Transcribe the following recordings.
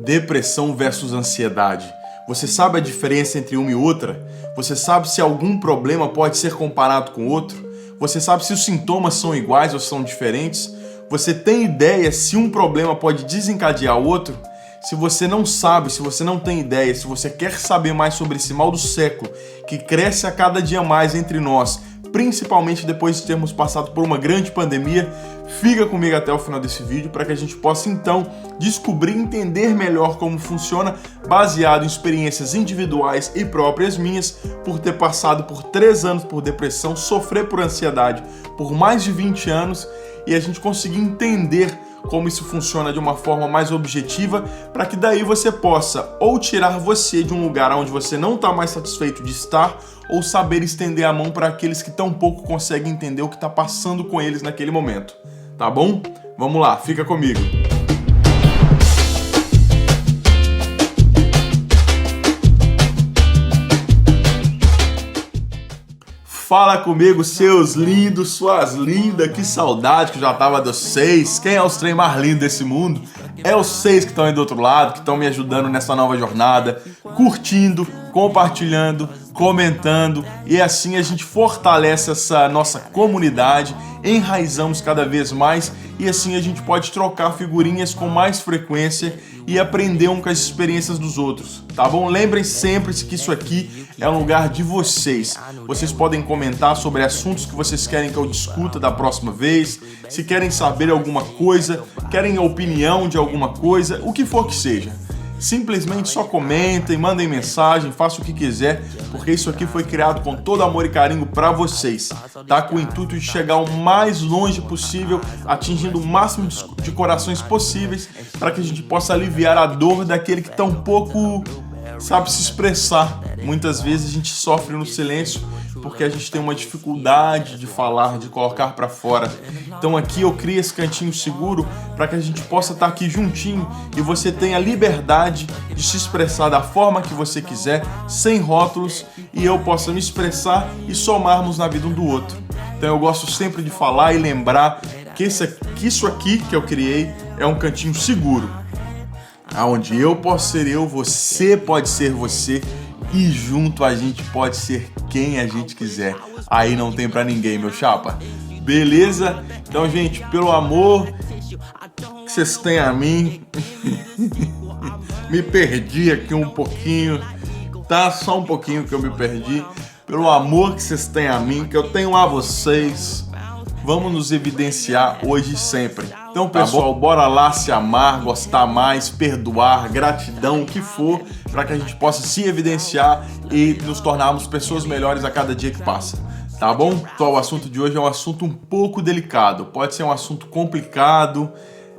Depressão versus ansiedade. Você sabe a diferença entre uma e outra? Você sabe se algum problema pode ser comparado com outro? Você sabe se os sintomas são iguais ou são diferentes? Você tem ideia se um problema pode desencadear outro? Se você não sabe, se você não tem ideia, se você quer saber mais sobre esse mal do século que cresce a cada dia mais entre nós, principalmente depois de termos passado por uma grande pandemia, fica comigo até o final desse vídeo para que a gente possa então descobrir e entender melhor como funciona, baseado em experiências individuais e próprias minhas, por ter passado por 3 anos por depressão, sofrer por ansiedade por mais de 20 anos e a gente conseguir entender como isso funciona de uma forma mais objetiva, para que daí você possa ou tirar você de um lugar onde você não está mais satisfeito de estar, ou saber estender a mão para aqueles que tão pouco conseguem entender o que está passando com eles naquele momento. Tá bom? Vamos lá, fica comigo. Fala comigo, seus lindos, suas lindas, que saudade que eu já tava dos 6. Quem é os trem mais lindos desse mundo? É os 6 que estão aí do outro lado, que estão me ajudando nessa nova jornada, curtindo, compartilhando, comentando, e assim a gente fortalece essa nossa comunidade, enraizamos cada vez mais e assim a gente pode trocar figurinhas com mais frequência e aprender com as experiências dos outros, tá bom? Lembrem sempre que isso aqui é um lugar de vocês. Vocês podem comentar sobre assuntos que vocês querem que eu discuta da próxima vez, se querem saber alguma coisa, querem a opinião de alguma coisa, o que for que seja. Simplesmente só comentem, mandem mensagem, façam o que quiser, porque isso aqui foi criado com todo amor e carinho para vocês, tá? Com o intuito de chegar o mais longe possível, atingindo o máximo de corações possíveis, para que a gente possa aliviar a dor daquele que tão pouco sabe se expressar. Muitas vezes a gente sofre no silêncio porque a gente tem uma dificuldade de falar, de colocar para fora. Então aqui eu crio esse cantinho seguro para que a gente possa estar aqui juntinho e você tenha liberdade de se expressar da forma que você quiser, sem rótulos, e eu possa me expressar e somarmos na vida um do outro. Então eu gosto sempre de falar e lembrar que isso aqui que eu criei é um cantinho seguro, onde eu posso ser eu, você pode ser você, e junto a gente pode ser quem a gente quiser. Aí não tem pra ninguém, meu chapa. Beleza? Então, gente, pelo amor que vocês têm a mim, me perdi aqui um pouquinho, tá? Só um pouquinho que eu me perdi. Pelo amor que vocês têm a mim, que eu tenho a vocês, vamos nos evidenciar hoje e sempre. Então, pessoal, bora lá se amar, gostar mais, perdoar, gratidão, o que for, para que a gente possa se evidenciar e nos tornarmos pessoas melhores a cada dia que passa. Tá bom? Então, o assunto de hoje é um assunto um pouco delicado, pode ser um assunto complicado,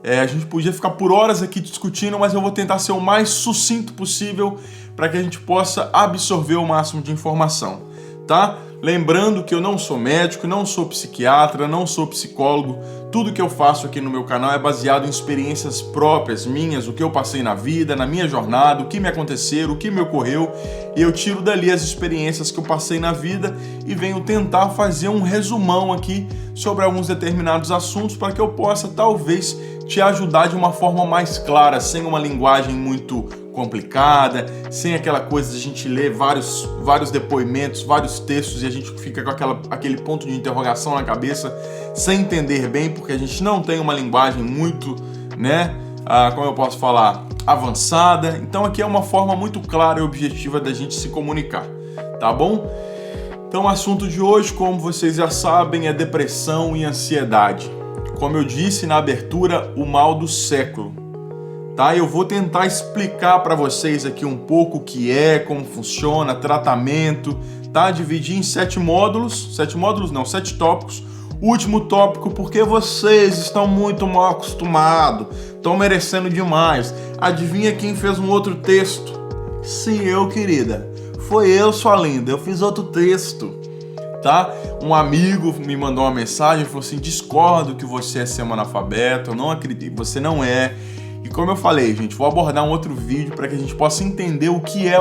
a gente podia ficar por horas aqui discutindo, mas eu vou tentar ser o mais sucinto possível para que a gente possa absorver o máximo de informação, tá? Lembrando que eu não sou médico, não sou psiquiatra, não sou psicólogo. Tudo que eu faço aqui no meu canal é baseado em experiências próprias minhas, o que eu passei na vida, na minha jornada, o que me aconteceu, o que me ocorreu. E eu tiro dali as experiências que eu passei na vida e venho tentar fazer um resumão aqui sobre alguns determinados assuntos para que eu possa, talvez, te ajudar de uma forma mais clara, sem uma linguagem muito complicada, sem aquela coisa de a gente ler vários depoimentos, vários textos e a gente fica com aquele ponto de interrogação na cabeça, sem entender bem, porque a gente não tem uma linguagem muito, como eu posso falar, avançada. Então aqui é uma forma muito clara e objetiva da gente se comunicar, tá bom? Então o assunto de hoje, como vocês já sabem, é depressão e ansiedade. Como eu disse na abertura, o mal do século. Tá? Eu vou tentar explicar para vocês aqui um pouco o que é, como funciona, tratamento, tá? Dividir em 7 módulos, 7 tópicos. O último tópico, porque vocês estão muito mal acostumados, estão merecendo demais. Adivinha quem fez um outro texto? Sim, eu, querida. Foi eu, sua linda. Eu fiz outro texto, tá? Um amigo me mandou uma mensagem e falou assim: discordo que você é ser analfabeto, eu não acredito, você não é. E como eu falei, gente, vou abordar um outro vídeo para que a gente possa entender o que é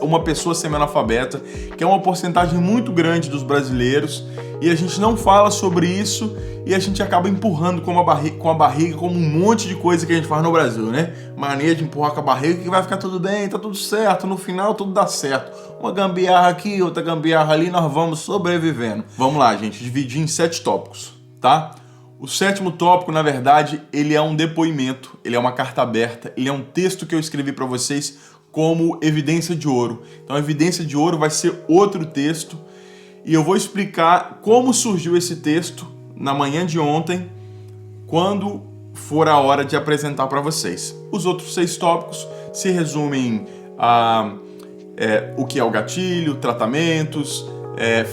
uma pessoa semi-analfabeta, que é uma porcentagem muito grande dos brasileiros, e a gente não fala sobre isso e a gente acaba empurrando com a barriga como um monte de coisa que a gente faz no Brasil, né? Mania de empurrar com a barriga que vai ficar tudo bem, tá tudo certo, no final tudo dá certo. Uma gambiarra aqui, outra gambiarra ali, nós vamos sobrevivendo. Vamos lá, gente, dividir em 7 tópicos, tá? O 7º tópico, na verdade, ele é um depoimento, ele é uma carta aberta, ele é um texto que eu escrevi para vocês como evidência de ouro. Então, a evidência de ouro vai ser outro texto e eu vou explicar como surgiu esse texto na manhã de ontem, quando for a hora de apresentar para vocês. Os outros 6 tópicos se resumem a o que é o gatilho, tratamentos,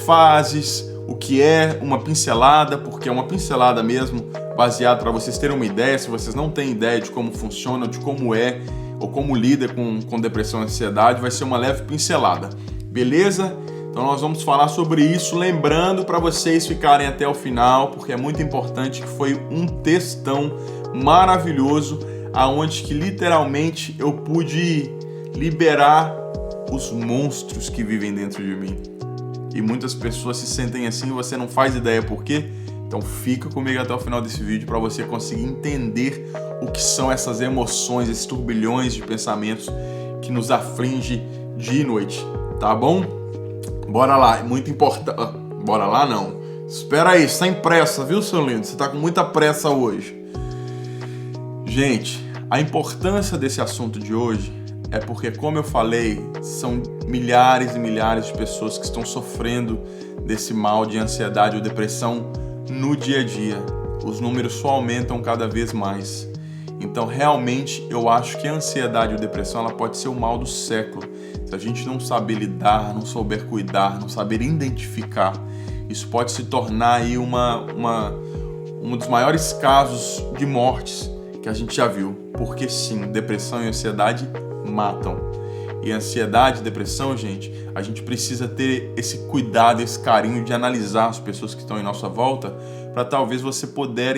fases, o que é uma pincelada, porque é uma pincelada mesmo, baseado para vocês terem uma ideia, se vocês não têm ideia de como funciona, de como é, ou como lida com depressão e ansiedade, vai ser uma leve pincelada, beleza? Então nós vamos falar sobre isso, lembrando para vocês ficarem até o final, porque é muito importante, que foi um textão maravilhoso, aonde que literalmente eu pude liberar os monstros que vivem dentro de mim. E muitas pessoas se sentem assim e você não faz ideia por quê. Então fica comigo até o final desse vídeo para você conseguir entender o que são essas emoções, esses turbilhões de pensamentos que nos aflige dia e noite, tá bom? Bora lá, é muito importante. Bora lá não. Espera aí, sem pressa, viu, seu lindo? Você tá com muita pressa hoje. Gente, a importância desse assunto de hoje é porque, como eu falei, são milhares e milhares de pessoas que estão sofrendo desse mal de ansiedade ou depressão no dia a dia. Os números só aumentam cada vez mais. Então, realmente, eu acho que a ansiedade ou depressão ela pode ser o mal do século. Se a gente não saber lidar, não souber cuidar, não saber identificar, isso pode se tornar aí um dos maiores casos de mortes que a gente já viu. Porque sim, depressão e ansiedade matam. E ansiedade e depressão, gente, a gente precisa ter esse cuidado, esse carinho de analisar as pessoas que estão em nossa volta para talvez você poder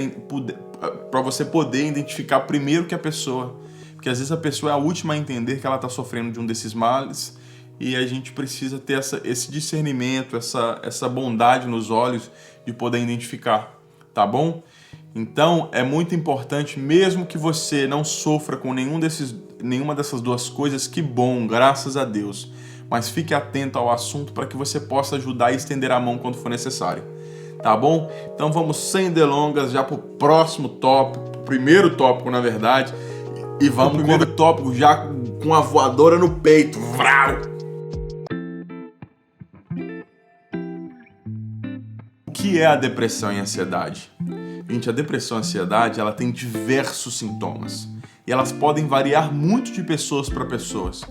identificar primeiro que a pessoa, porque às vezes a pessoa é a última a entender que ela está sofrendo de um desses males e a gente precisa ter esse discernimento, essa bondade nos olhos de poder identificar, tá bom? Então, é muito importante, mesmo que você não sofra com nenhuma dessas duas coisas, que bom, graças a Deus. Mas fique atento ao assunto para que você possa ajudar e estender a mão quando for necessário. Tá bom? Então vamos sem delongas já para o próximo tópico, o primeiro tópico, na verdade. E vamos pro primeiro tópico já com a voadora no peito. Vrau! O que é a depressão e a ansiedade? Gente, a depressão e a ansiedade, ela tem diversos sintomas. E elas podem variar muito de pessoas para pessoas.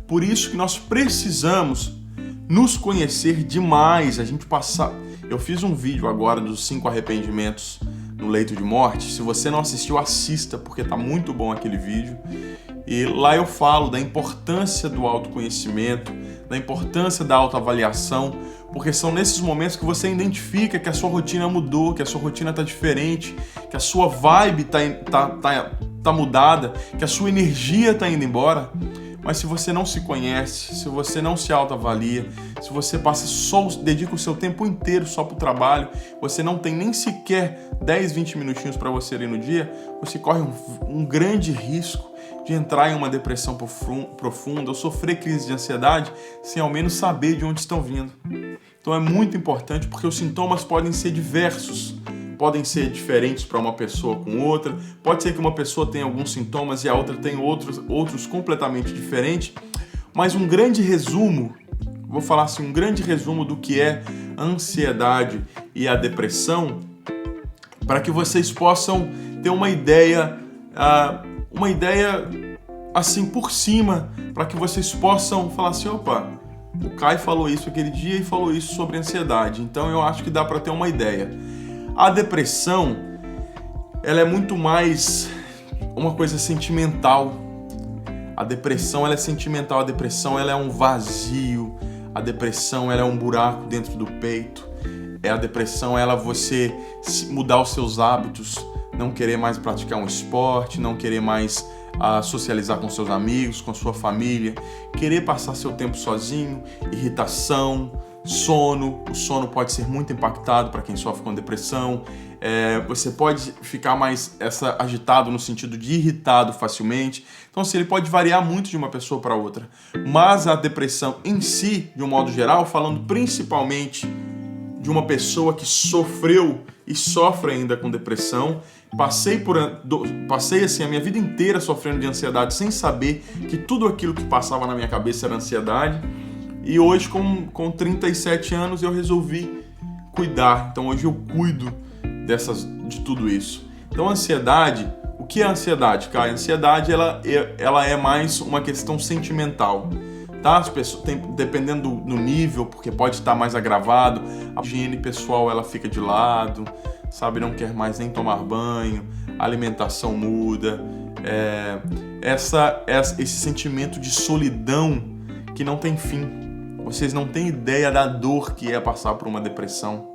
Por isso que nós precisamos nos conhecer demais. Eu fiz um vídeo agora dos 5 arrependimentos no leito de morte. Se você não assistiu, assista, porque tá muito bom aquele vídeo. E lá eu falo da importância do autoconhecimento, da importância da autoavaliação, porque são nesses momentos que você identifica que a sua rotina mudou, que a sua rotina tá diferente, que a sua vibe tá mudada, que a sua energia tá indo embora. Mas se você não se conhece, se você não se autoavalia, se você dedica o seu tempo inteiro só para o trabalho, você não tem nem sequer 10, 20 minutinhos para você ali no dia, você corre um grande risco de entrar em uma depressão profunda ou sofrer crise de ansiedade sem ao menos saber de onde estão vindo. Então é muito importante porque os sintomas podem ser diversos. Podem ser diferentes para uma pessoa com outra, pode ser que uma pessoa tenha alguns sintomas e a outra tenha outros completamente diferentes, mas um grande resumo, vou falar assim, um grande resumo do que é a ansiedade e a depressão, para que vocês possam ter uma ideia assim por cima, para que vocês possam falar assim, opa, o Kai falou isso aquele dia e falou isso sobre ansiedade, então eu acho que dá para ter uma ideia. A depressão, ela é muito mais uma coisa sentimental. A depressão, ela é sentimental. A depressão, ela é um vazio. A depressão, ela é um buraco dentro do peito. A depressão, ela é você mudar os seus hábitos, não querer mais praticar um esporte, não querer mais a socializar com seus amigos, com sua família, querer passar seu tempo sozinho, irritação, sono. O sono pode ser muito impactado para quem sofre com depressão. Você pode ficar mais agitado no sentido de irritado facilmente. Então, assim, ele pode variar muito de uma pessoa para outra. Mas a depressão em si, de um modo geral, falando principalmente de uma pessoa que sofreu e sofre ainda com depressão, passei assim, a minha vida inteira sofrendo de ansiedade sem saber que tudo aquilo que passava na minha cabeça era ansiedade. E hoje, com 37 anos, eu resolvi cuidar. Então, hoje eu cuido de tudo isso. Então, a ansiedade, o que é a ansiedade, cara? A ansiedade, ela é mais uma questão sentimental, tá? As pessoas, dependendo do nível, porque pode estar mais agravado, a higiene pessoal, ela fica de lado, sabe? Não quer mais nem tomar banho, a alimentação muda, esse sentimento de solidão que não tem fim. Vocês não têm ideia da dor que é passar por uma depressão.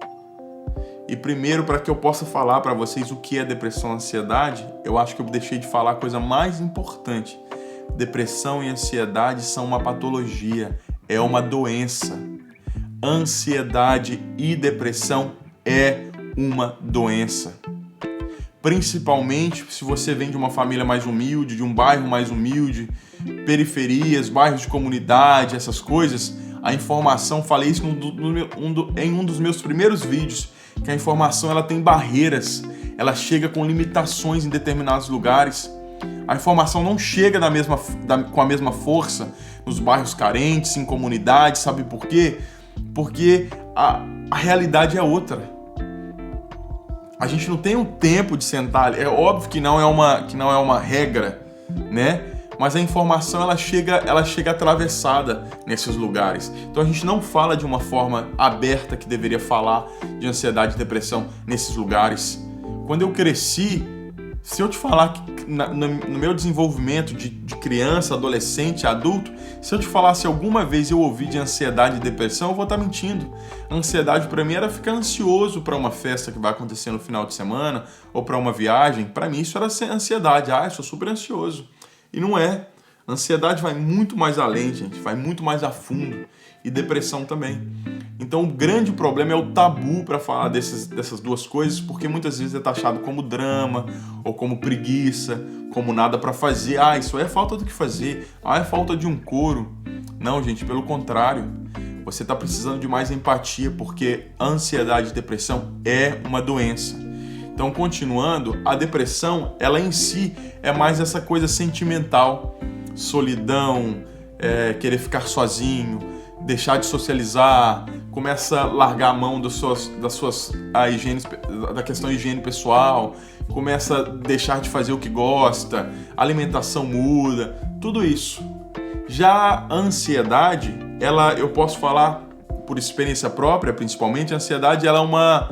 E primeiro, para que eu possa falar para vocês o que é depressão e ansiedade, eu acho que eu deixei de falar a coisa mais importante. Depressão e ansiedade são uma patologia, é uma doença. Ansiedade e depressão é uma doença. Principalmente se você vem de uma família mais humilde, de um bairro mais humilde, periferias, bairros de comunidade, essas coisas. A informação, falei isso em um dos meus primeiros vídeos, que a informação ela tem barreiras, ela chega com limitações em determinados lugares. A informação não chega com a mesma força nos bairros carentes, em comunidades, sabe por quê? Porque a realidade é outra. A gente não tem um tempo de sentar, é óbvio que não é uma regra, né? Mas a informação ela chega atravessada nesses lugares. Então a gente não fala de uma forma aberta que deveria falar de ansiedade e depressão nesses lugares. Quando eu cresci, se eu te falar que no meu desenvolvimento de criança, adolescente, adulto, se eu te falar se alguma vez eu ouvi de ansiedade e depressão, eu vou estar mentindo. A ansiedade para mim era ficar ansioso para uma festa que vai acontecer no final de semana ou para uma viagem. Para mim isso era ansiedade. Eu sou super ansioso. E não é. A ansiedade vai muito mais além, gente. Vai muito mais a fundo. E depressão também. Então o grande problema é o tabu para falar dessas duas coisas, porque muitas vezes é taxado como drama, ou como preguiça, como nada para fazer. Isso é falta do que fazer. É falta de um coro. Não, gente, pelo contrário. Você está precisando de mais empatia, porque a ansiedade e depressão é uma doença. Então, continuando, a depressão, ela em si é mais essa coisa sentimental, solidão, querer ficar sozinho, deixar de socializar, começa a largar a mão da questão de higiene pessoal, começa a deixar de fazer o que gosta, a alimentação muda, tudo isso. Já a ansiedade, eu posso falar por experiência própria, principalmente, a ansiedade ela é uma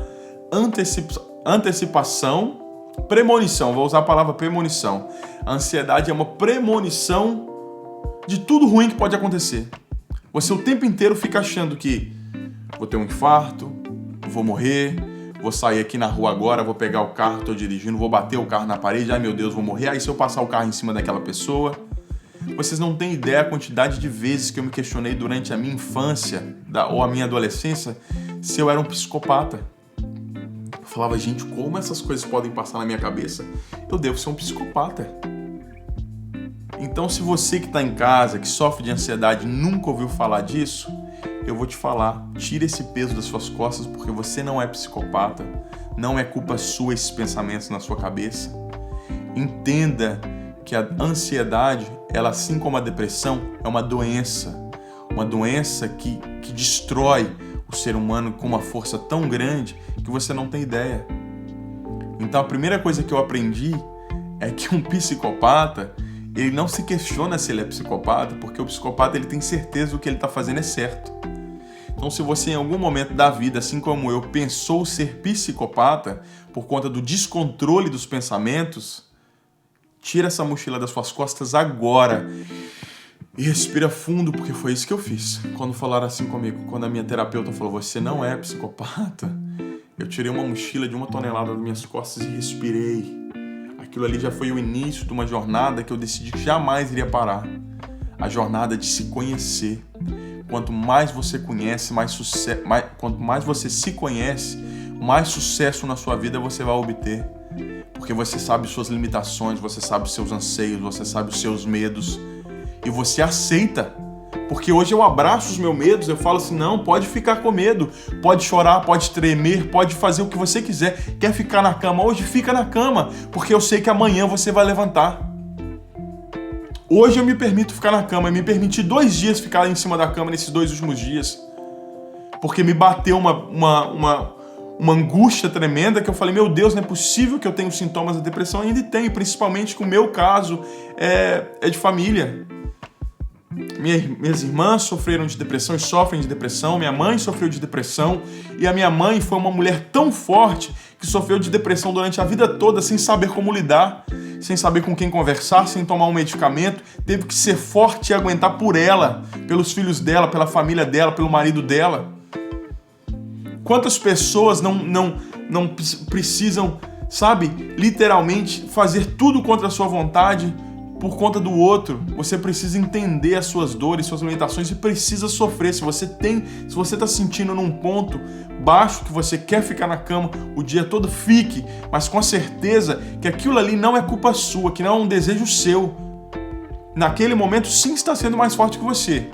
antecipação, premonição, vou usar a palavra premonição. A ansiedade é uma premonição de tudo ruim que pode acontecer. Você o tempo inteiro fica achando que vou ter um infarto, vou morrer, vou sair aqui na rua agora, vou pegar o carro, estou dirigindo, vou bater o carro na parede, ai meu Deus, vou morrer, aí se eu passar o carro em cima daquela pessoa. Vocês não têm ideia a quantidade de vezes que eu me questionei durante a minha infância ou a minha adolescência se eu era um psicopata. Eu falava, gente, como essas coisas podem passar na minha cabeça? Eu devo ser um psicopata. Então, se você que está em casa, que sofre de ansiedade, nunca ouviu falar disso, eu vou te falar, tira esse peso das suas costas, porque você não é psicopata, não é culpa sua esses pensamentos na sua cabeça. Entenda que a ansiedade, ela assim como a depressão, é uma doença que destrói o ser humano com uma força tão grande que você não tem ideia. Então a primeira coisa que eu aprendi é que um psicopata, ele não se questiona se ele é psicopata, porque o psicopata ele tem certeza do que ele está fazendo é certo. Então se você em algum momento da vida, assim como eu, pensou ser psicopata por conta do descontrole dos pensamentos, tira essa mochila das suas costas agora e respira fundo, porque foi isso que eu fiz. Quando falaram assim comigo, quando a minha terapeuta falou, você não é psicopata, eu tirei uma mochila de 1 tonelada das minhas costas e respirei Aquilo ali já foi o início de uma jornada que eu decidi que jamais iria parar. A jornada de se conhecer. Quanto mais você conhece, quanto mais você se conhece, mais sucesso na sua vida você vai obter. Porque você sabe suas limitações, você sabe seus anseios, você sabe os seus medos. E você aceita. Porque hoje eu abraço os meus medos, eu falo assim, não, pode ficar com medo, pode chorar, pode tremer, pode fazer o que você quiser. Quer ficar na cama hoje? Fica na cama, porque eu sei que amanhã você vai levantar. Hoje eu me permito ficar na cama, eu me permiti 2 dias ficar em cima da cama nesses 2 últimos dias. Porque me bateu uma angústia tremenda que eu falei, meu Deus, não é possível que eu tenha sintomas da depressão. Ainda e tenho, principalmente que o meu caso é de família. Minhas irmãs sofreram de depressão e sofrem de depressão, minha mãe sofreu de depressão e a minha mãe foi uma mulher tão forte que sofreu de depressão durante a vida toda sem saber como lidar, sem saber com quem conversar, sem tomar um medicamento, teve que ser forte e aguentar por ela, pelos filhos dela, pela família dela, pelo marido dela. Quantas pessoas não precisam, sabe, literalmente fazer tudo contra a sua vontade por conta do outro? Você precisa entender as suas dores, suas limitações e precisa sofrer. Se você está sentindo num ponto baixo que você quer ficar na cama o dia todo, fique, mas com a certeza que aquilo ali não é culpa sua, que não é um desejo seu. Naquele momento sim está sendo mais forte que você,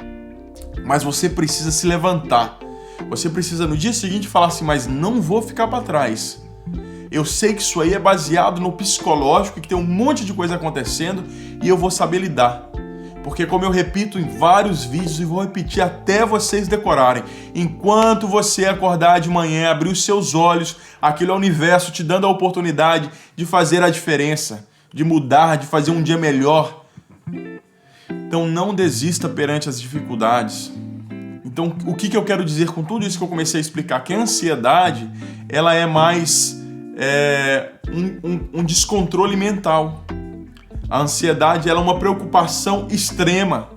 mas você precisa se levantar. Você precisa no dia seguinte falar assim, mas não vou ficar para trás. Eu sei que isso aí é baseado no psicológico, que tem um monte de coisa acontecendo e eu vou saber lidar. Porque como eu repito em vários vídeos e vou repetir até vocês decorarem, enquanto você acordar de manhã, abrir os seus olhos, aquilo é o universo te dando a oportunidade de fazer a diferença, de mudar, de fazer um dia melhor. Então não desista perante as dificuldades. Então o que eu quero dizer com tudo isso que eu comecei a explicar? Que a ansiedade, ela é mais um descontrole mental. A ansiedade, ela é uma preocupação extrema.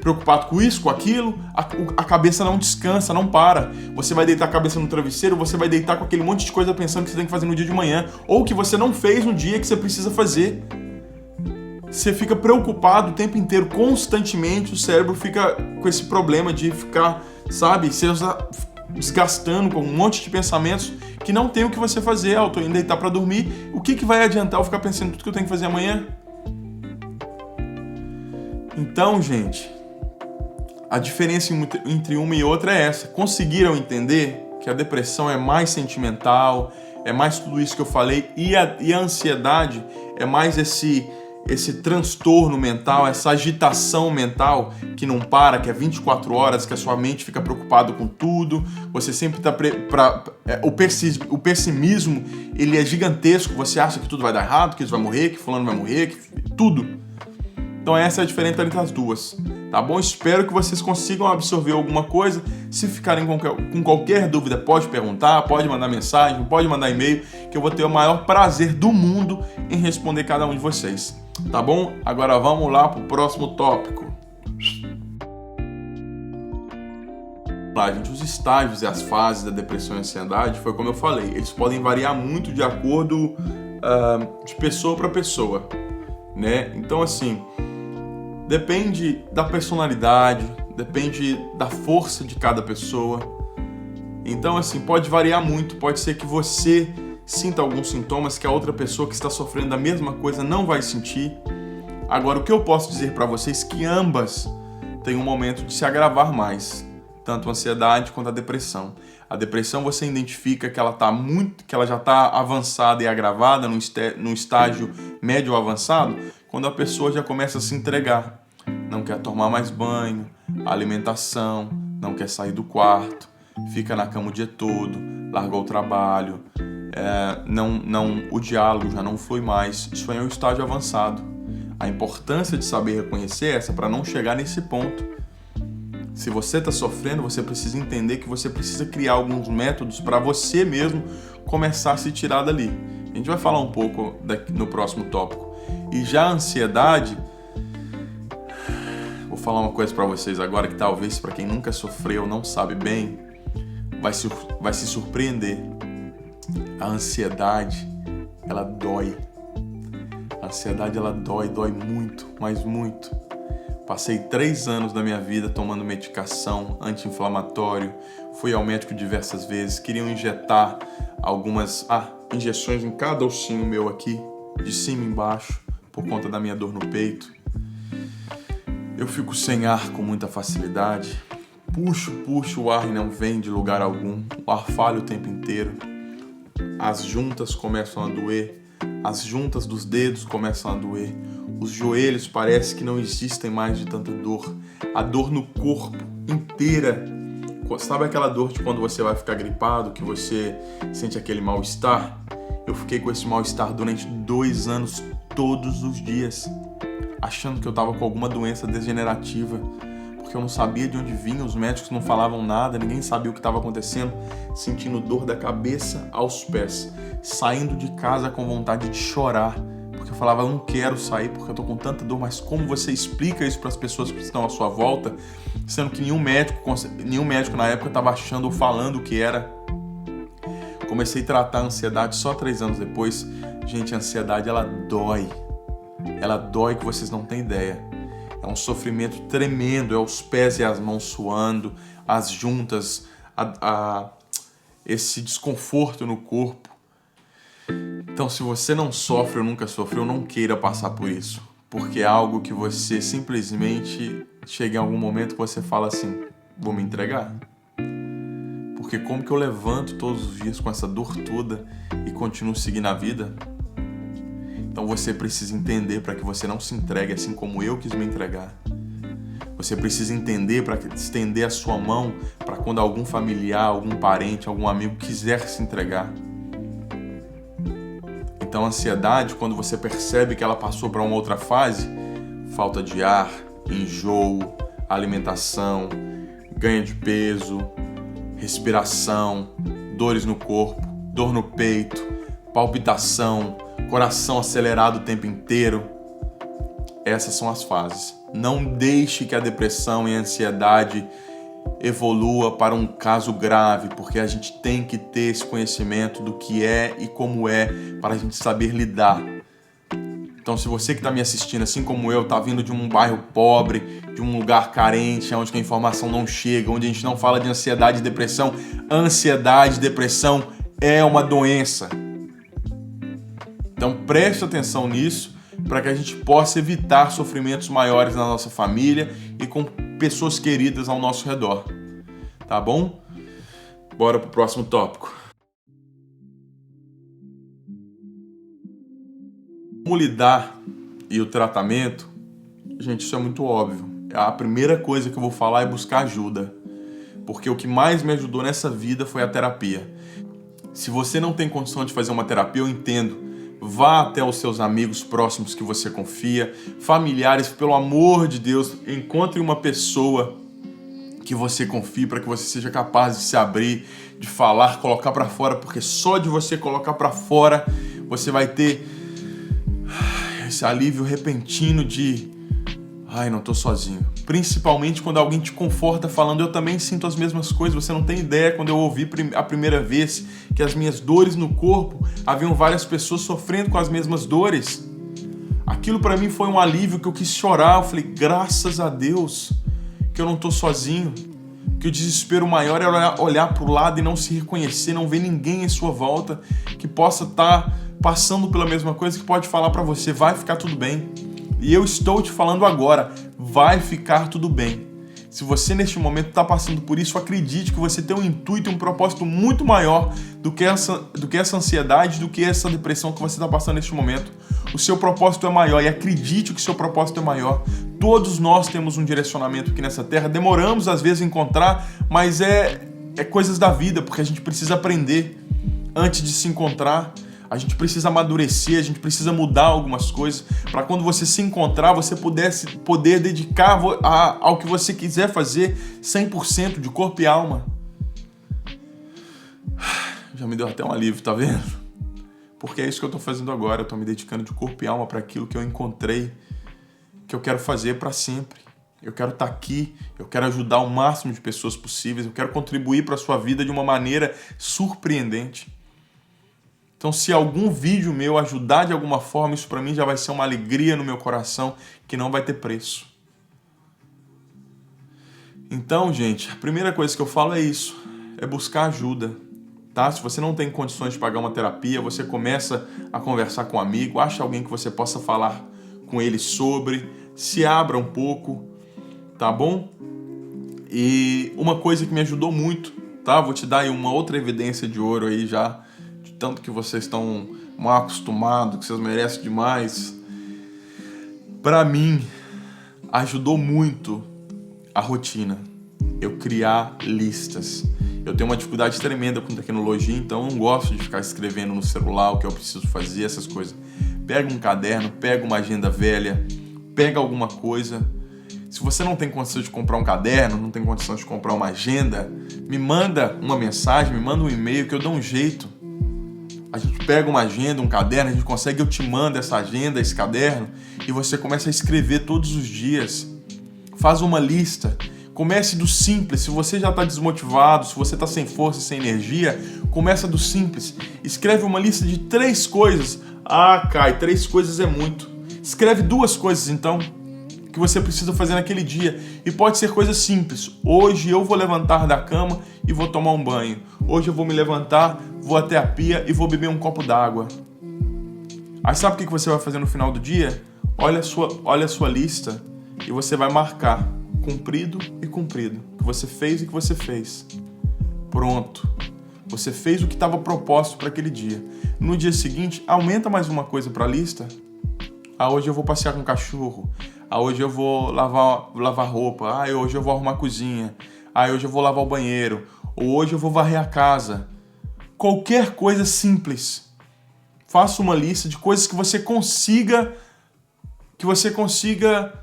Preocupado com isso, com aquilo, a cabeça não descansa, não para. Você vai deitar a cabeça no travesseiro, você vai deitar com aquele monte de coisa pensando que você tem que fazer no dia de manhã, ou que você não fez no dia que você precisa fazer. Você fica preocupado o tempo inteiro, constantemente, o cérebro fica com esse problema de ficar, sabe, desgastando com um monte de pensamentos que não tem o que você fazer. Eu tô indo deitar para dormir, o que vai adiantar eu ficar pensando tudo que eu tenho que fazer amanhã? Então, gente, a diferença entre uma e outra é essa. Conseguiram entender que a depressão é mais sentimental, é mais tudo isso que eu falei, e a ansiedade é mais esse transtorno mental, essa agitação mental que não para, que é 24 horas, que a sua mente fica preocupada com tudo, você sempre está... O pessimismo, ele é gigantesco, você acha que tudo vai dar errado, que eles vão morrer, que fulano vai morrer, tudo. Então essa é a diferença entre as duas, tá bom? Espero que vocês consigam absorver alguma coisa. Se ficarem com qualquer dúvida, pode perguntar, pode mandar mensagem, pode mandar e-mail, que eu vou ter o maior prazer do mundo em responder cada um de vocês. Tá bom? Agora vamos lá para o próximo tópico. Lá, gente, os estágios e as fases da depressão e ansiedade, foi como eu falei, eles podem variar muito de acordo de pessoa para pessoa, né? Então, assim, depende da personalidade, depende da força de cada pessoa. Então, assim, pode variar muito. Pode ser que você sinta alguns sintomas que a outra pessoa que está sofrendo da mesma coisa não vai sentir. Agora, o que eu posso dizer para vocês é que ambas têm um momento de se agravar mais, tanto a ansiedade quanto a depressão. A depressão você identifica que ela já está avançada e agravada num estágio médio ou avançado, quando a pessoa já começa a se entregar. Não quer tomar mais banho, alimentação, não quer sair do quarto, fica na cama o dia todo, largou o trabalho, o diálogo já não flui mais. Isso aí é um estágio avançado. A importância de saber reconhecer essa para não chegar nesse ponto. Se você está sofrendo, você precisa entender que você precisa criar alguns métodos para você mesmo começar a se tirar dali. A gente vai falar um pouco no próximo tópico. E já a ansiedade, vou falar uma coisa para vocês agora que talvez para quem nunca sofreu, não sabe bem, vai se surpreender. A ansiedade, ela dói. ansiedade, ela dói muito, mas muito. Passei 3 anos da minha vida tomando medicação anti-inflamatório, fui ao médico diversas vezes, queriam injetar algumas injeções em cada ossinho meu aqui, de cima e embaixo, por conta da minha dor no peito. Eu fico sem ar com muita facilidade, puxo o ar e não vem de lugar algum, o ar falha o tempo inteiro, as juntas começam a doer, as juntas dos dedos começam a doer, os joelhos parece que não existem mais de tanta dor, a dor no corpo inteira. Sabe aquela dor de quando você vai ficar gripado, que você sente aquele mal-estar? Eu fiquei com esse mal-estar durante 2 anos, todos os dias, achando que eu estava com alguma doença degenerativa, porque eu não sabia de onde vinha, os médicos não falavam nada, ninguém sabia o que estava acontecendo, sentindo dor da cabeça aos pés, saindo de casa com vontade de chorar, porque eu falava, eu não quero sair porque eu tô com tanta dor, mas como você explica isso para as pessoas que estão à sua volta, sendo que nenhum médico na época estava achando ou falando o que era. Comecei a tratar a ansiedade só 3 anos depois. Gente, a ansiedade, ela dói que vocês não têm ideia. É um sofrimento tremendo, é os pés e as mãos suando, as juntas, esse desconforto no corpo. Então, se você não sofre ou nunca sofreu, não queira passar por isso, porque é algo que você simplesmente chega em algum momento que você fala assim, vou me entregar? Porque como que eu levanto todos os dias com essa dor toda e continuo seguindo a vida? Então você precisa entender para que você não se entregue assim como eu quis me entregar. Você precisa entender para estender a sua mão para quando algum familiar, algum parente, algum amigo quiser se entregar. Então a ansiedade, quando você percebe que ela passou para uma outra fase, falta de ar, enjoo, alimentação, ganho de peso, respiração, dores no corpo, dor no peito, palpitação, coração acelerado o tempo inteiro. Essas são as fases. Não deixe que a depressão e a ansiedade evolua para um caso grave, porque a gente tem que ter esse conhecimento do que é e como é para a gente saber lidar. Então, se você que está me assistindo, assim como eu, está vindo de um bairro pobre, de um lugar carente, onde a informação não chega, onde a gente não fala de ansiedade e depressão, ansiedade e depressão é uma doença. Então, preste atenção nisso para que a gente possa evitar sofrimentos maiores na nossa família e com pessoas queridas ao nosso redor. Tá bom? Bora pro próximo tópico. Como lidar e o tratamento? Gente, isso é muito óbvio. A primeira coisa que eu vou falar é buscar ajuda. Porque o que mais me ajudou nessa vida foi a terapia. Se você não tem condição de fazer uma terapia, eu entendo. Vá até os seus amigos próximos que você confia, familiares, pelo amor de Deus, encontre uma pessoa que você confie para que você seja capaz de se abrir, de falar, colocar para fora, porque só de você colocar para fora você vai ter esse alívio repentino de não tô sozinho. Principalmente quando alguém te conforta falando, eu também sinto as mesmas coisas, você não tem ideia. Quando eu ouvi a primeira vez que as minhas dores no corpo, haviam várias pessoas sofrendo com as mesmas dores. Aquilo para mim foi um alívio que eu quis chorar. Eu falei, graças a Deus que eu não tô sozinho. Que o desespero maior é olhar pro lado e não se reconhecer, não ver ninguém em sua volta que possa estar passando pela mesma coisa, que pode falar para você, vai ficar tudo bem. E eu estou te falando agora, vai ficar tudo bem. Se você neste momento está passando por isso, acredite que você tem um intuito e um propósito muito maior do que essa ansiedade, do que essa depressão que você está passando neste momento. O seu propósito é maior e acredite que o seu propósito é maior. Todos nós temos um direcionamento aqui nessa terra, demoramos às vezes a encontrar, mas é coisas da vida, porque a gente precisa aprender antes de se encontrar. A gente precisa amadurecer, a gente precisa mudar algumas coisas para quando você se encontrar, você poder dedicar ao que você quiser fazer 100% de corpo e alma. Já me deu até um alívio, tá vendo? Porque é isso que eu estou fazendo agora, eu estou me dedicando de corpo e alma para aquilo que eu encontrei, que eu quero fazer para sempre. Eu quero estar aqui, eu quero ajudar o máximo de pessoas possíveis, eu quero contribuir para a sua vida de uma maneira surpreendente. Então, se algum vídeo meu ajudar de alguma forma, isso para mim já vai ser uma alegria no meu coração que não vai ter preço. Então, gente, a primeira coisa que eu falo é isso, é buscar ajuda, tá? Se você não tem condições de pagar uma terapia, você começa a conversar com um amigo, acha alguém que você possa falar com ele sobre, se abra um pouco, tá bom? E uma coisa que me ajudou muito, tá? Vou te dar aí uma outra evidência de ouro aí já, de tanto que vocês estão mal acostumados, que vocês merecem demais. Para mim, ajudou muito a rotina, eu criar listas. Eu tenho uma dificuldade tremenda com tecnologia, então eu não gosto de ficar escrevendo no celular o que eu preciso fazer, essas coisas. Pega um caderno, pega uma agenda velha, pega alguma coisa. Se você não tem condição de comprar um caderno, não tem condição de comprar uma agenda, me manda uma mensagem, me manda um e-mail que eu dou um jeito. A gente pega uma agenda, um caderno, a gente consegue, eu te mando essa agenda, esse caderno, e você começa a escrever todos os dias. Faz uma lista. Comece do simples. Se você já está desmotivado, se você está sem força, sem energia, começa do simples. Escreve uma lista de 3 coisas. Ah, Kai, 3 coisas é muito. Escreve 2 coisas, então, que você precisa fazer naquele dia. E pode ser coisas simples. Hoje eu vou levantar da cama e vou tomar um banho. Hoje eu vou me levantar, vou até a pia e vou beber um copo d'água. Aí sabe o que você vai fazer no final do dia? Olha a sua lista e você vai marcar cumprido e cumprido. O que você fez e o que você fez. Pronto. Você fez o que estava proposto para aquele dia. No dia seguinte, aumenta mais uma coisa para a lista. Ah, hoje eu vou passear com o cachorro. Ah, hoje eu vou lavar roupa. Ah, hoje eu vou arrumar a cozinha. Ah, hoje eu vou lavar o banheiro. Ou hoje eu vou varrer a casa. Qualquer coisa simples. Faça uma lista de coisas que você consiga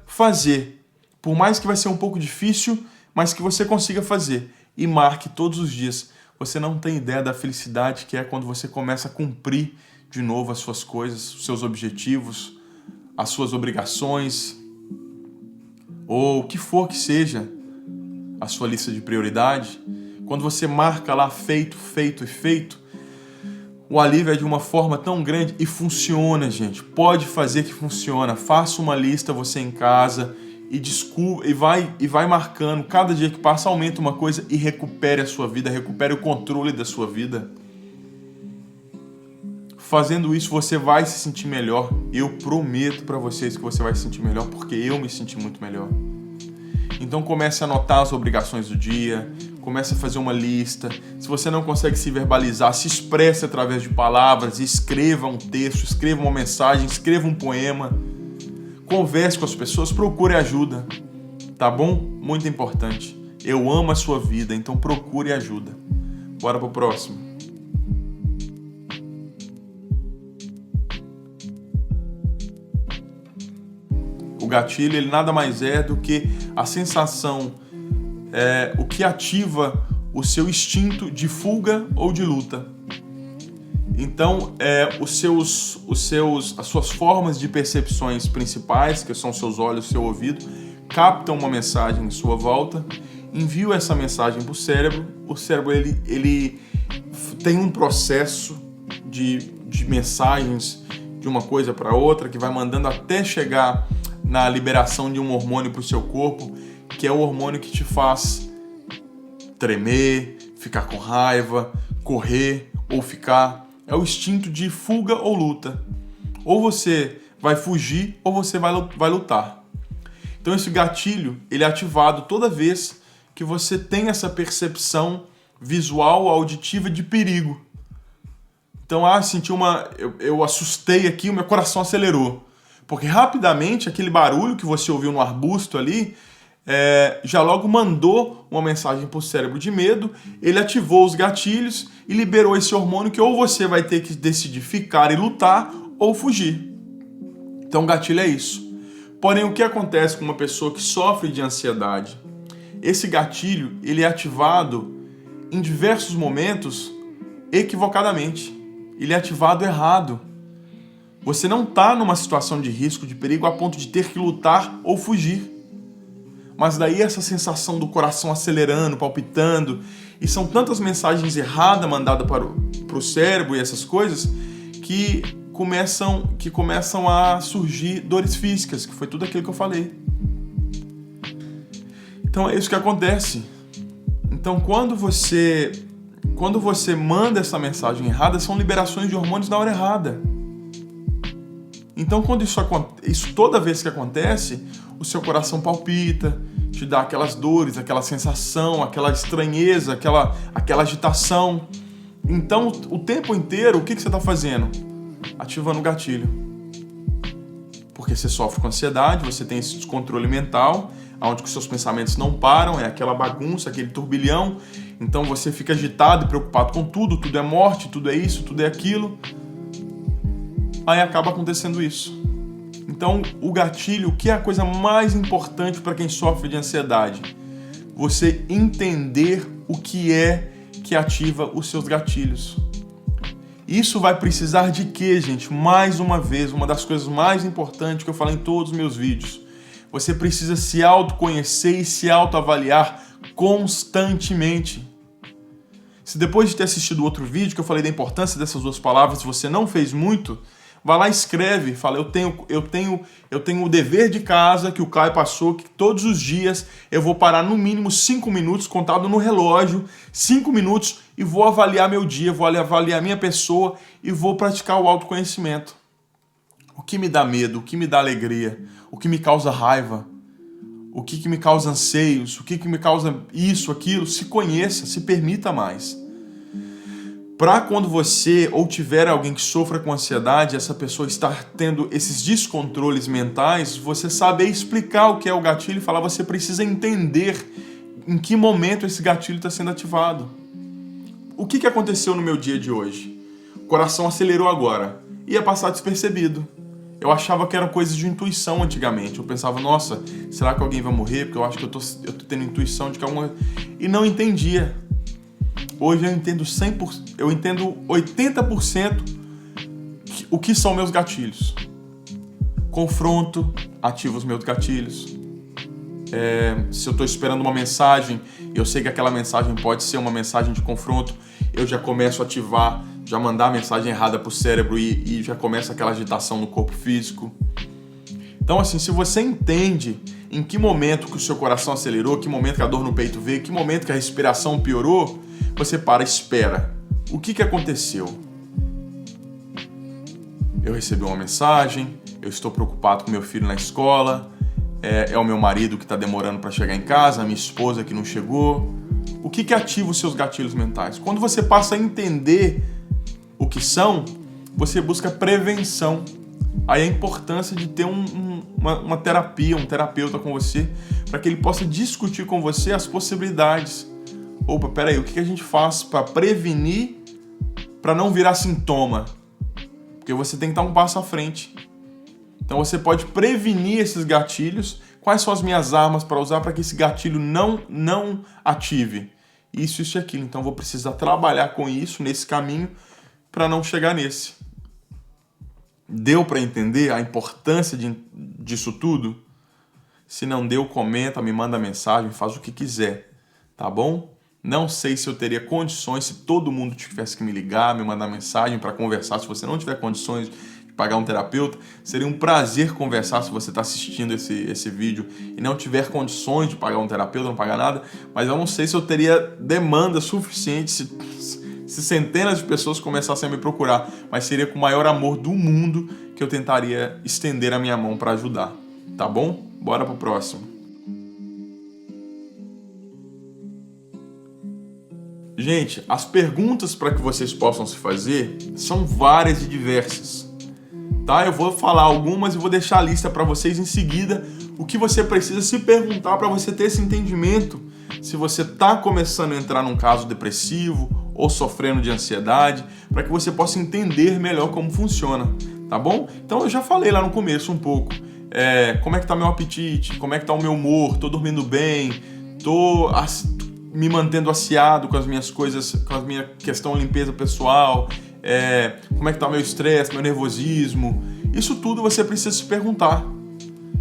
fazer. Por mais que vai ser um pouco difícil, mas que você consiga fazer. E marque todos os dias. Você não tem ideia da felicidade que é quando você começa a cumprir de novo as suas coisas, os seus objetivos, as suas obrigações, ou o que for que seja a sua lista de prioridade. Quando você marca lá feito, feito e feito, o alívio é de uma forma tão grande e funciona, gente. Pode fazer que funciona. Faça uma lista você em casa e vai marcando. Cada dia que passa, aumenta uma coisa e recupere a sua vida, recupere o controle da sua vida. Fazendo isso, você vai se sentir melhor. Eu prometo para vocês que você vai se sentir melhor, porque eu me senti muito melhor. Então comece a anotar as obrigações do dia, comece a fazer uma lista. Se você não consegue se verbalizar, se expresse através de palavras, escreva um texto, escreva uma mensagem, escreva um poema. Converse com as pessoas, procure ajuda, tá bom? Muito importante. Eu amo a sua vida, então procure ajuda. Bora pro próximo. O gatilho, ele nada mais é do que a sensação, o que ativa o seu instinto de fuga ou de luta. Então, as suas formas de percepções principais, que são seus olhos, seu ouvido, captam uma mensagem em sua volta, enviam essa mensagem para o cérebro. O cérebro ele tem um processo de mensagens de uma coisa para outra, que vai mandando até chegar na liberação de um hormônio para o seu corpo, que é o hormônio que te faz tremer, ficar com raiva, correr ou ficar. É o instinto de fuga ou luta. Ou você vai fugir ou você vai lutar. Então esse gatilho, ele é ativado toda vez que você tem essa percepção visual, auditiva de perigo. Então, senti eu assustei aqui, o meu coração acelerou. Porque rapidamente aquele barulho que você ouviu no arbusto ali, já logo mandou uma mensagem para o cérebro de medo, ele ativou os gatilhos e liberou esse hormônio que ou você vai ter que decidir ficar e lutar ou fugir. Então o gatilho é isso. Porém, o que acontece com uma pessoa que sofre de ansiedade? Esse gatilho, ele é ativado em diversos momentos equivocadamente. Ele é ativado errado. Você não está numa situação de risco, de perigo, a ponto de ter que lutar ou fugir. mas daí essa sensação do coração acelerando, palpitando, e são tantas mensagens erradas mandadas para o cérebro e essas coisas que começam a surgir dores físicas, que foi tudo aquilo que eu falei. Então é isso que acontece. Então quando você manda essa mensagem errada, são liberações de hormônios na hora errada. Então quando isso toda vez que acontece, o seu coração palpita, te dá aquelas dores, aquela sensação, aquela estranheza, aquela agitação. Então o tempo inteiro, o que você está fazendo? Ativando o gatilho. Porque você sofre com ansiedade, você tem esse descontrole mental, onde os seus pensamentos não param, é aquela bagunça, aquele turbilhão. Então você fica agitado e preocupado com tudo é morte, tudo é isso, tudo é aquilo. Aí acaba acontecendo isso. Então o gatilho, o que é a coisa mais importante para quem sofre de ansiedade? Você entender o que é que ativa os seus gatilhos. Isso vai precisar de quê, gente? Mais uma vez, uma das coisas mais importantes que eu falo em todos os meus vídeos. Você precisa se autoconhecer e se autoavaliar constantemente. Se depois de ter assistido outro vídeo que eu falei da importância dessas duas palavras, você não fez muito, vai lá e escreve, fala, eu tenho o dever de casa que o Caio passou, que todos os dias eu vou parar no mínimo 5 minutos, contado no relógio, 5 minutos, e vou avaliar meu dia, vou avaliar minha pessoa e vou praticar o autoconhecimento. O que me dá medo, o que me dá alegria, o que me causa raiva, o que me causa anseios, o que me causa isso, aquilo, se conheça, se permita mais. Para quando você ou tiver alguém que sofra com ansiedade, essa pessoa estar tendo esses descontroles mentais, você saber explicar o que é o gatilho e falar, você precisa entender em que momento esse gatilho está sendo ativado. O que aconteceu no meu dia de hoje? O coração acelerou agora, ia passar despercebido. Eu achava que eram coisas de intuição antigamente. Eu pensava, nossa, será que alguém vai morrer? Porque eu acho que eu tô tendo intuição de que alguma... E não entendia. Hoje eu entendo 100%, eu entendo 80% o que são meus gatilhos. Confronto ativa os meus gatilhos. Se eu estou esperando uma mensagem, eu sei que aquela mensagem pode ser uma mensagem de confronto, eu já começo a ativar, já mandar a mensagem errada para o cérebro e já começa aquela agitação no corpo físico. Então assim, se você entende em que momento que o seu coração acelerou, que momento que a dor no peito veio, que momento que a respiração piorou, você para e espera. O que aconteceu? Eu recebi uma mensagem, eu estou preocupado com meu filho na escola, é o meu marido que está demorando para chegar em casa, a minha esposa que não chegou. O que ativa os seus gatilhos mentais? Quando você passa a entender o que são, você busca prevenção. Aí a importância de ter uma terapia, um terapeuta com você, para que ele possa discutir com você as possibilidades. Opa, peraí, o que a gente faz para prevenir, para não virar sintoma? Porque você tem que dar um passo à frente. Então você pode prevenir esses gatilhos. Quais são as minhas armas para usar para que esse gatilho não ative? Isso e aquilo. Então eu vou precisar trabalhar com isso, nesse caminho, para não chegar nesse. Deu para entender a importância disso tudo? Se não deu, comenta, me manda mensagem, faz o que quiser, tá bom? Não sei se eu teria condições, se todo mundo tivesse que me ligar, me mandar mensagem para conversar. Se você não tiver condições de pagar um terapeuta, seria um prazer conversar se você está assistindo esse vídeo e não tiver condições de pagar um terapeuta, não pagar nada. Mas eu não sei se eu teria demanda suficiente se centenas de pessoas começassem a me procurar. Mas seria com o maior amor do mundo que eu tentaria estender a minha mão para ajudar. Tá bom? Bora pro próximo. Gente, as perguntas para que vocês possam se fazer são várias e diversas, tá? Eu vou falar algumas e vou deixar a lista para vocês em seguida, o que você precisa se perguntar para você ter esse entendimento, se você está começando a entrar num caso depressivo ou sofrendo de ansiedade, para que você possa entender melhor como funciona, tá bom? Então eu já falei lá no começo um pouco, como é que tá meu apetite, como é que tá o meu humor, tô dormindo bem, tô me mantendo aciado com as minhas coisas, com a minha questão de limpeza pessoal, como é que tá meu estresse, meu nervosismo. Isso tudo você precisa se perguntar.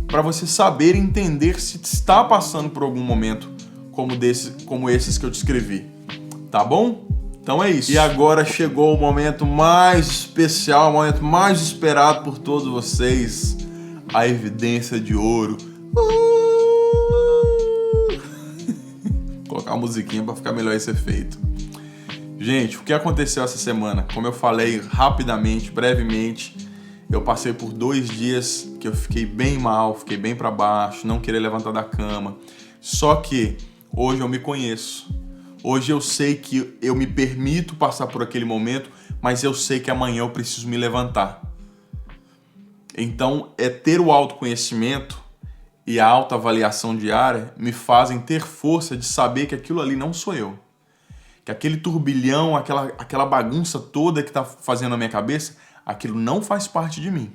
para você saber e entender se está passando por algum momento como esses que eu descrevi. Tá bom? Então é isso. E agora chegou o momento mais especial, o momento mais esperado por todos vocês. A evidência de ouro. Vou colocar uma musiquinha para ficar melhor esse efeito. Gente, o que aconteceu essa semana? Como eu falei rapidamente, brevemente, eu passei por 2 dias que eu fiquei bem mal, fiquei bem para baixo, não queria levantar da cama. Só que hoje eu me conheço. Hoje eu sei que eu me permito passar por aquele momento, mas eu sei que amanhã eu preciso me levantar. Então, ter o autoconhecimento e a autoavaliação diária me fazem ter força de saber que aquilo ali não sou eu. Que aquele turbilhão, aquela bagunça toda que está fazendo na minha cabeça, aquilo não faz parte de mim.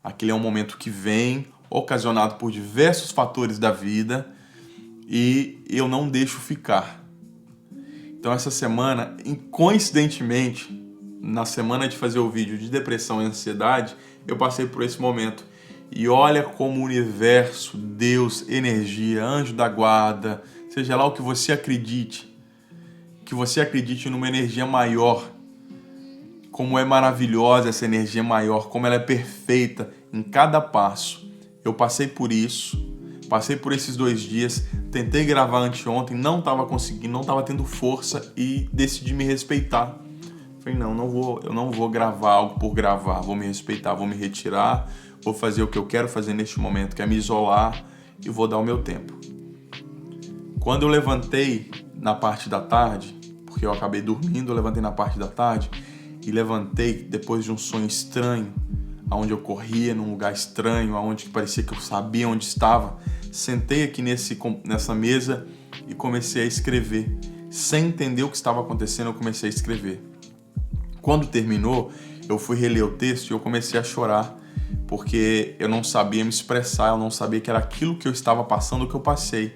Aquele é um momento que vem, ocasionado por diversos fatores da vida, e eu não deixo ficar. Então essa semana, coincidentemente, na semana de fazer o vídeo de depressão e ansiedade, eu passei por esse momento. E olha como o universo, Deus, energia, anjo da guarda, seja lá o que você acredite numa energia maior, como é maravilhosa essa energia maior, como ela é perfeita em cada passo. Eu passei por isso, passei por esses 2 dias, tentei gravar anteontem, não estava conseguindo, não estava tendo força e decidi me respeitar. Falei, eu não vou gravar algo por gravar, vou me respeitar, vou me retirar, vou fazer o que eu quero fazer neste momento, que é me isolar, e vou dar o meu tempo. Quando eu levantei na parte da tarde, porque eu acabei dormindo, eu levantei na parte da tarde, e levantei depois de um sonho estranho, onde eu corria num lugar estranho, onde parecia que eu sabia onde estava. Sentei aqui nessa mesa e comecei a escrever. Sem entender o que estava acontecendo, eu comecei a escrever. Quando terminou, eu fui reler o texto e eu comecei a chorar, porque eu não sabia me expressar, eu não sabia que era aquilo que eu estava passando, que eu passei.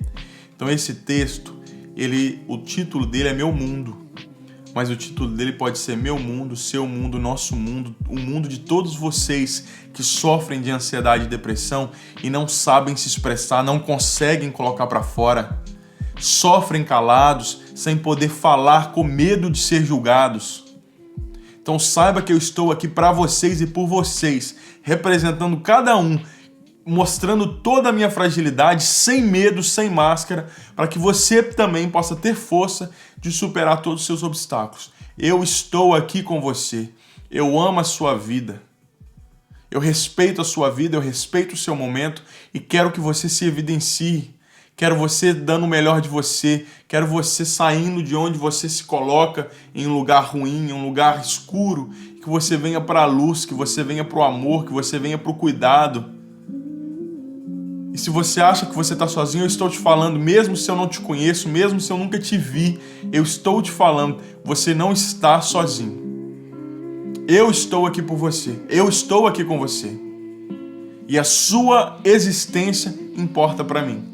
Então esse texto, o título dele é Meu Mundo, mas o título dele pode ser Meu Mundo, Seu Mundo, Nosso Mundo, o mundo de todos vocês que sofrem de ansiedade e depressão e não sabem se expressar, não conseguem colocar para fora, sofrem calados, sem poder falar, com medo de ser julgados. Então saiba que eu estou aqui para vocês e por vocês, representando cada um, mostrando toda a minha fragilidade, sem medo, sem máscara, para que você também possa ter força de superar todos os seus obstáculos. Eu estou aqui com você. Eu amo a sua vida. Eu respeito a sua vida, eu respeito o seu momento e quero que você se evidencie. Quero você dando o melhor de você. Quero você saindo de onde você se coloca em um lugar ruim, em um lugar escuro. Que você venha para a luz, que você venha para o amor, que você venha para o cuidado. E se você acha que você está sozinho, eu estou te falando, mesmo se eu não te conheço, mesmo se eu nunca te vi, eu estou te falando, você não está sozinho. Eu estou aqui por você, eu estou aqui com você. E a sua existência importa para mim.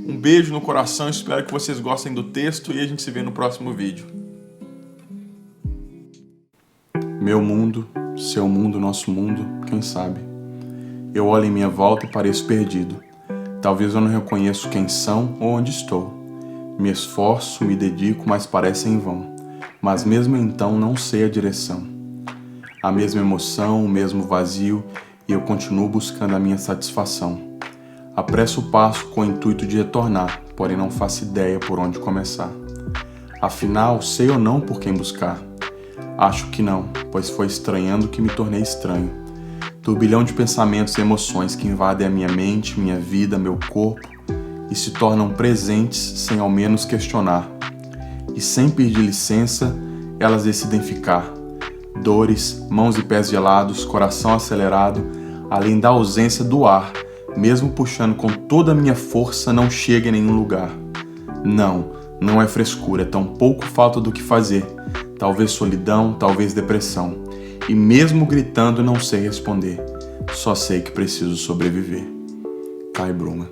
Um beijo no coração, espero que vocês gostem do texto e a gente se vê no próximo vídeo. Meu mundo, seu mundo, nosso mundo, quem sabe? Eu olho em minha volta e pareço perdido. Talvez eu não reconheço quem são ou onde estou. Me esforço, me dedico, mas parece em vão. Mas mesmo então não sei a direção. A mesma emoção, o mesmo vazio, e eu continuo buscando a minha satisfação. Apresso o passo com o intuito de retornar, porém não faço ideia por onde começar. Afinal, sei ou não por quem buscar? Acho que não, pois foi estranhando que me tornei estranho. Turbilhão de pensamentos e emoções que invadem a minha mente, minha vida, meu corpo e se tornam presentes sem ao menos questionar. E sem pedir licença, elas decidem ficar. Dores, mãos e pés gelados, coração acelerado, além da ausência do ar, mesmo puxando com toda a minha força, não chega em nenhum lugar. Não é frescura, é tão pouco falta do que fazer. Talvez solidão, talvez depressão. E mesmo gritando não sei responder, só sei que preciso sobreviver. Kai Bruma.